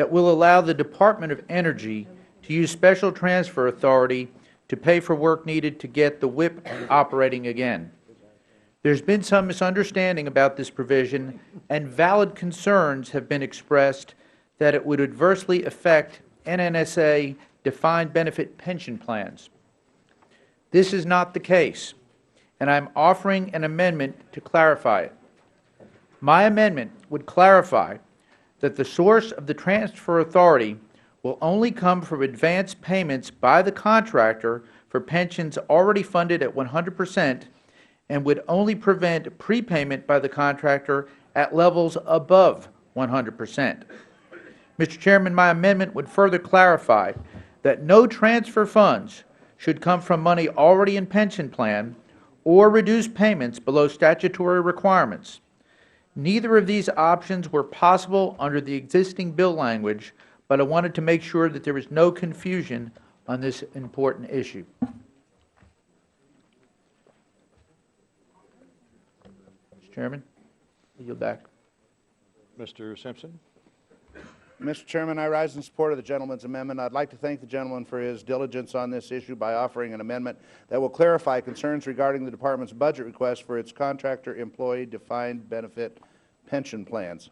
that will allow the Department of Energy to use special transfer authority to pay for work needed to get the WIP operating again. There's been some misunderstanding about this provision, and valid concerns have been expressed that it would adversely affect NNSA defined benefit pension plans. This is not the case, and I'm offering an amendment to clarify it. My amendment would clarify that the source of the transfer authority will only come from advance payments by the contractor for pensions already funded at 100% and would only prevent prepayment by the contractor at levels above 100%. Mr. Chairman, my amendment would further clarify that no transfer funds should come from money already in pension plan or reduce payments below statutory requirements. Neither of these options were possible under the existing bill language, but I wanted to make sure that there was no confusion on this important issue. Mr. Chairman, I yield back. Mr. Simpson. Mr. Chairman, I rise in support of the gentleman's amendment. I'd like to thank the gentleman for his diligence on this issue by offering an amendment that will clarify concerns regarding the Department's budget request for its contractor-employee defined benefit pension plans.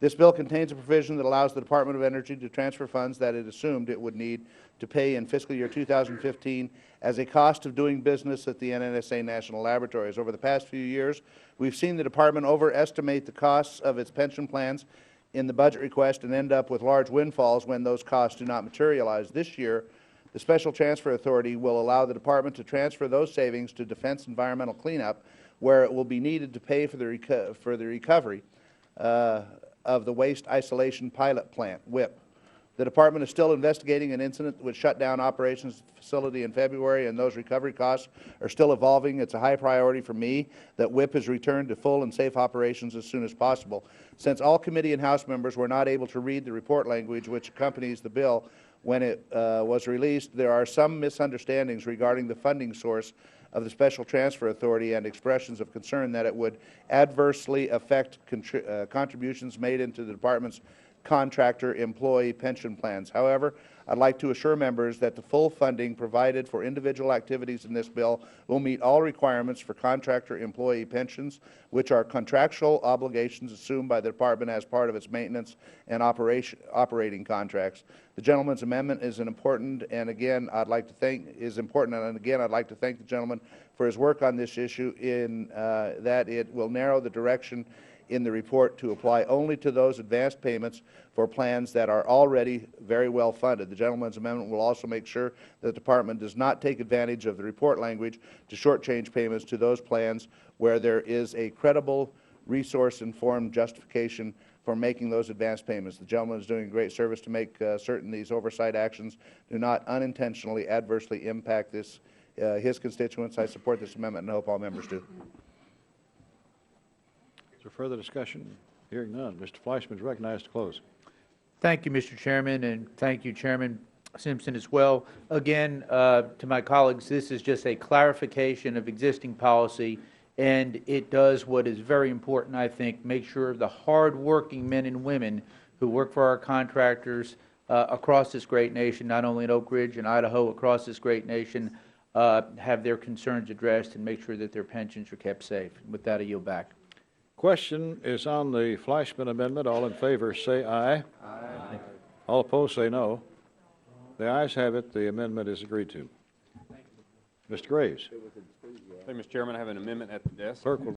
This bill contains a provision that allows the Department of Energy to transfer funds that it assumed it would need to pay in fiscal year 2015 as a cost of doing business at the NNSA National Laboratories. Over the past few years, we've seen the Department overestimate the costs of its pension plans in the budget request and end up with large windfalls when those costs do not materialize. This year, the Special Transfer Authority will allow the Department to transfer those savings to Defense Environmental Cleanup, where it will be needed to pay for the recovery of the Waste Isolation Pilot Plant, WIP. The Department is still investigating an incident that would shut down operations at the facility in February, and those recovery costs are still evolving. It's a high priority for me that WIP is returned to full and safe operations as soon as possible. Since all committee and House members were not able to read the report language which accompanies the bill when it was released, there are some misunderstandings regarding the funding source of the Special Transfer Authority and expressions of concern that it would adversely affect contributions made into the Department's contractor-employee pension plans. However, I'd like to assure members that the full funding provided for individual activities in this bill will meet all requirements for contractor-employee pensions, which are contractual obligations assumed by the Department as part of its maintenance and operating contracts. The gentleman's amendment is important, and again, I'd like to thank the gentleman for his work on this issue in that it will narrow the direction in the report to apply only to those advanced payments for plans that are already very well funded. The gentleman's amendment will also make sure that the Department does not take advantage of the report language to shortchange payments to those plans where there is a credible, resource-informed justification for making those advanced payments. The gentleman is doing a great service to make certain these oversight actions do not unintentionally adversely impact his constituents. I support this amendment and hope all members do. Is there further discussion? Hearing none. Mr. Fleischmann is recognized to close. Thank you, Mr. Chairman, and thank you, Chairman Simpson, as well. Again, to my colleagues, this is just a clarification of existing policy, and it does what is very important, I think, make sure the hard-working men and women who work for our contractors across this great nation, not only in Oak Ridge and Idaho, across this great nation, have their concerns addressed and make sure that their pensions are kept safe. With that, I yield back. Question is on the Fleischmann amendment. All in favor say aye. Aye. All opposed say no. The ayes have it. The amendment is agreed to. Mr. Graves. Thank you, Mr. Chairman. I have an amendment at the desk. Clerk will